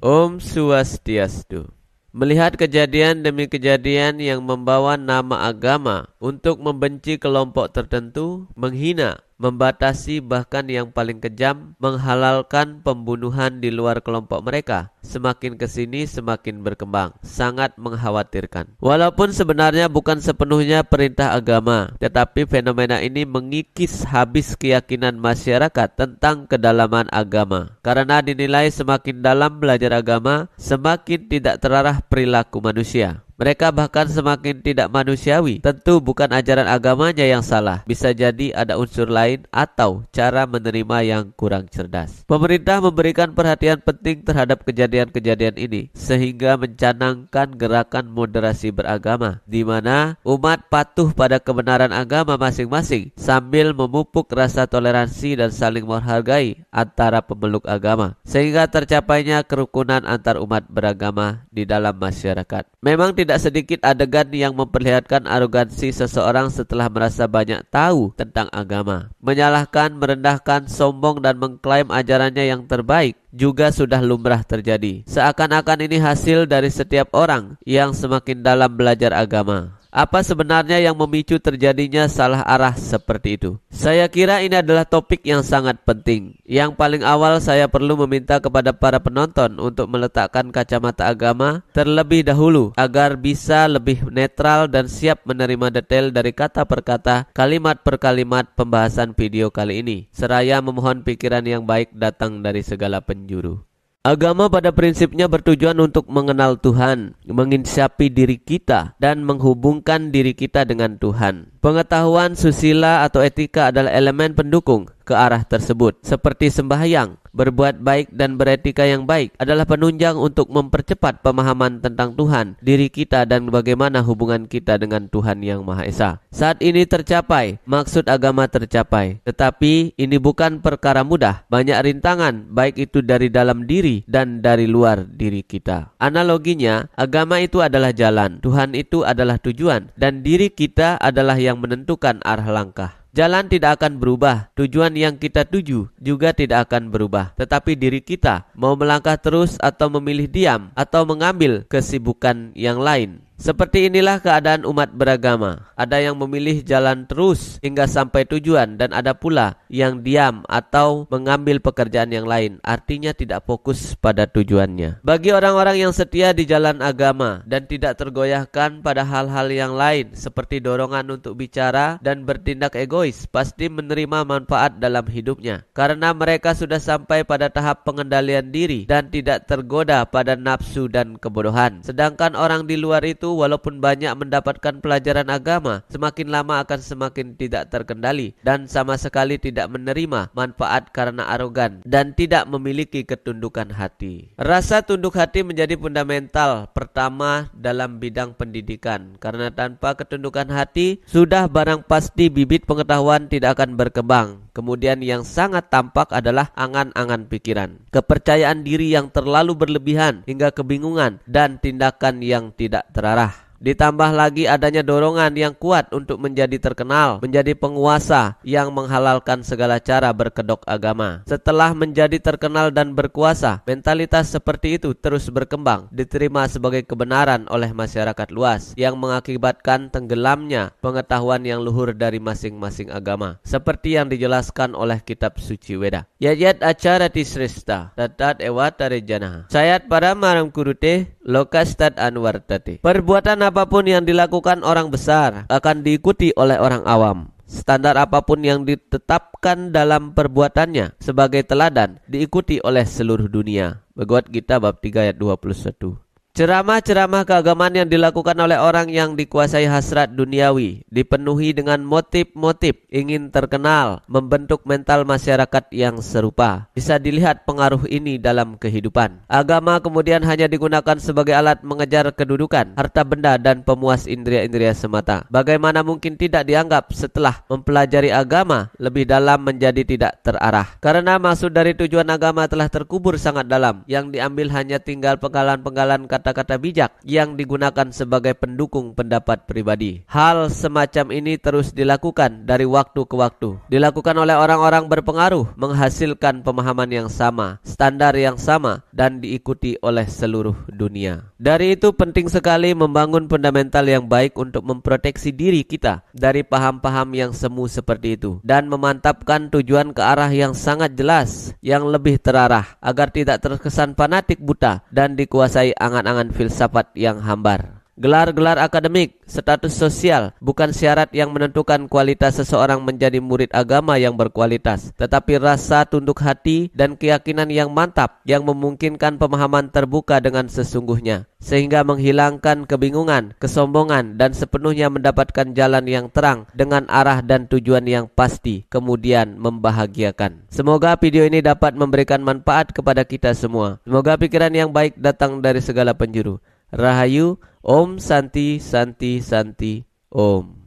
Om Swastiastu. Melihat kejadian demi kejadian yang membawa nama agama untuk membenci kelompok tertentu, menghina, membatasi, bahkan yang paling kejam, menghalalkan pembunuhan di luar kelompok mereka. Semakin kesini semakin berkembang. Sangat mengkhawatirkan. Walaupun sebenarnya bukan sepenuhnya perintah agama, tetapi fenomena ini mengikis habis keyakinan masyarakat tentang kedalaman agama. Karena dinilai semakin dalam belajar agama, semakin tidak terarah perilaku manusia. Mereka bahkan semakin tidak manusiawi. Tentu bukan ajaran agamanya yang salah. Bisa jadi ada unsur lain atau cara menerima yang kurang cerdas. Pemerintah memberikan perhatian penting terhadap kejadian-kejadian ini, sehingga mencanangkan gerakan moderasi beragama, di mana umat patuh pada kebenaran agama masing-masing, sambil memupuk rasa toleransi dan saling menghargai antara pemeluk agama, sehingga tercapainya kerukunan antar umat beragama di dalam masyarakat. Memang tidak sedikit adegan yang memperlihatkan arogansi seseorang setelah merasa banyak tahu tentang agama. Menyalahkan, merendahkan, sombong, dan mengklaim ajarannya yang terbaik juga sudah lumrah terjadi. Seakan-akan ini hasil dari setiap orang yang semakin dalam belajar agama. Apa sebenarnya yang memicu terjadinya salah arah seperti itu? Saya kira ini adalah topik yang sangat penting. Yang paling awal saya perlu meminta kepada para penonton untuk meletakkan kacamata agama terlebih dahulu agar bisa lebih netral dan siap menerima detail dari kata per kata, kalimat per kalimat pembahasan video kali ini. Seraya memohon pikiran yang baik datang dari segala penjuru. Agama pada prinsipnya bertujuan untuk mengenal Tuhan, menginsapi diri kita, dan menghubungkan diri kita dengan Tuhan. Pengetahuan susila atau etika adalah elemen pendukung ke arah tersebut. Seperti sembahyang, berbuat baik dan beretika yang baik adalah penunjang untuk mempercepat pemahaman tentang Tuhan, diri kita, dan bagaimana hubungan kita dengan Tuhan Yang Maha Esa. Saat ini tercapai, maksud agama tercapai. Tetapi ini bukan perkara mudah. Banyak rintangan, baik itu dari dalam diri dan dari luar diri kita. Analoginya, agama itu adalah jalan, Tuhan itu adalah tujuan, dan diri kita adalah yang menentukan arah langkah. Jalan tidak akan berubah, tujuan yang kita tuju juga tidak akan berubah. Tetapi diri kita mau melangkah terus atau memilih diam atau mengambil kesibukan yang lain. Seperti inilah keadaan umat beragama. Ada yang memilih jalan terus hingga sampai tujuan, dan ada pula yang diam atau mengambil pekerjaan yang lain. Artinya tidak fokus pada tujuannya. Bagi orang-orang yang setia di jalan agama dan tidak tergoyahkan pada hal-hal yang lain seperti dorongan untuk bicara dan bertindak egois, pasti menerima manfaat dalam hidupnya. Karena mereka sudah sampai pada tahap pengendalian diri dan tidak tergoda pada nafsu dan kebodohan. Sedangkan orang di luar itu walaupun banyak mendapatkan pelajaran agama, semakin lama akan semakin tidak terkendali dan sama sekali tidak menerima manfaat karena arogan dan tidak memiliki ketundukan hati. Rasa tunduk hati menjadi fundamental pertama dalam bidang pendidikan, karena tanpa ketundukan hati sudah barang pasti bibit pengetahuan tidak akan berkembang. Kemudian yang sangat tampak adalah angan-angan pikiran, kepercayaan diri yang terlalu berlebihan hingga kebingungan, dan tindakan yang tidak terarah. Ditambah lagi adanya dorongan yang kuat untuk menjadi terkenal, menjadi penguasa yang menghalalkan segala cara berkedok agama. Setelah menjadi terkenal dan berkuasa, mentalitas seperti itu terus berkembang, diterima sebagai kebenaran oleh masyarakat luas, yang mengakibatkan tenggelamnya pengetahuan yang luhur dari masing-masing agama. Seperti yang dijelaskan oleh kitab suci Weda. Yayat acara tisresta, tatat ewatare janaha. Sayat para maram kurute, lokastat anwartate. Perbuatan apapun yang dilakukan orang besar akan diikuti oleh orang awam. Standar apapun yang ditetapkan dalam perbuatannya sebagai teladan diikuti oleh seluruh dunia. Bhagavad Gita bab 3 ayat 21. Ceramah-ceramah keagamaan yang dilakukan oleh orang yang dikuasai hasrat duniawi dipenuhi dengan motif-motif ingin terkenal, membentuk mental masyarakat yang serupa. Bisa dilihat pengaruh ini dalam kehidupan. Agama kemudian hanya digunakan sebagai alat mengejar kedudukan, harta benda, dan pemuas indria-indria semata. Bagaimana mungkin tidak dianggap setelah mempelajari agama lebih dalam menjadi tidak terarah? Karena maksud dari tujuan agama telah terkubur sangat dalam, yang diambil hanya tinggal penggalan-penggalan kata kata-kata bijak yang digunakan sebagai pendukung pendapat pribadi. Hal semacam ini terus dilakukan dari waktu ke waktu. Dilakukan oleh orang-orang berpengaruh, menghasilkan pemahaman yang sama, standar yang sama, dan diikuti oleh seluruh dunia. Dari itu penting sekali membangun fundamental yang baik untuk memproteksi diri kita dari paham-paham yang semu seperti itu, dan memantapkan tujuan ke arah yang sangat jelas, yang lebih terarah, agar tidak terkesan fanatik buta dan dikuasai angan-angan filsafat yang hambar. Gelar-gelar akademik, status sosial bukan syarat yang menentukan kualitas seseorang menjadi murid agama yang berkualitas, tetapi rasa tunduk hati dan keyakinan yang mantap yang memungkinkan pemahaman terbuka dengan sesungguhnya, sehingga menghilangkan kebingungan, kesombongan, dan sepenuhnya mendapatkan jalan yang terang dengan arah dan tujuan yang pasti, kemudian membahagiakan. Semoga video ini dapat memberikan manfaat kepada kita semua. Semoga pikiran yang baik datang dari segala penjuru. Rahayu, Om Santi Santi Santi Om.